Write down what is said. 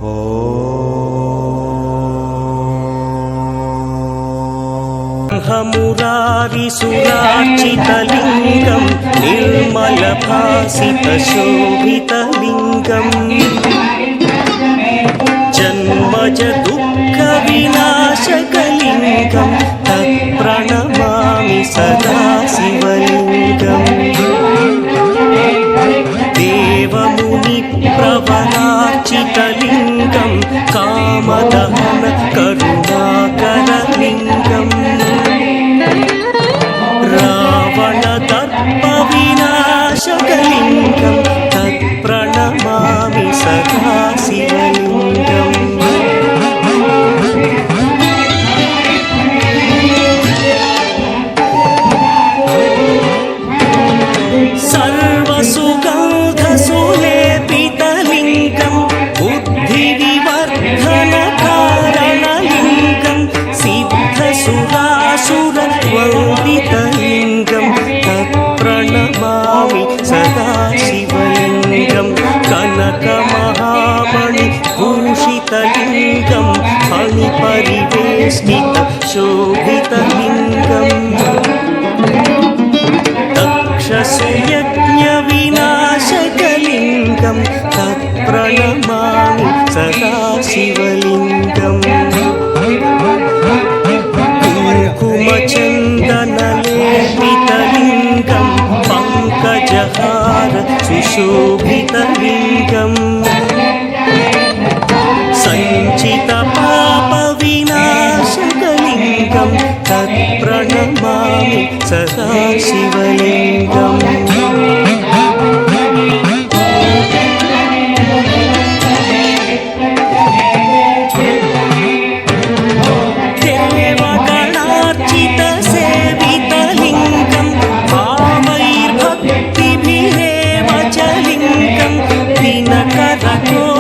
मुरारिसुरार्चितलिङ्गं निर्मलभासितशोभितलिङ्गं जन्मज दुःखविनाशकलिङ्गं तत्प्रणमामि सदा शिवलिङ्गम् देवमुनिप्रवरार्चितलिङ्गं कामदहन करुणाकरलिङ्गम् रावणदर्पविनाशकलिङ्गं तत्प्रणमामि सदा शिवलिङ्गम् सर्वसुगन्धसुलेपितलिङ्गं बुद्धिविवर्धनकारणलिङ्गं सिद्धसुरासुरवन्दितलिङ्गं तत्प्रणमामि सदा शिवलिङ्गं कनकमहामणिभूषितलिङ्गं फणिपरिवेष्टितशोभितलिङ्गम् तक्षसुयज्ञविनाशकलिङ्गं तत्प्रणमामि सदा शिवलिङ्गम् कुङ्कुमचन्दनलेपितलिङ्गं पङ्कजहार सुशोभितलिङ्गम् सञ्चितपापविनाशकलिङ्गं तत्प्रणमामि सदा शिवलिङ्गम् देवगणार्चितसेवितलिङ्गं भावैर्भक्तिभिरेव च लिङ्गं दिनकरको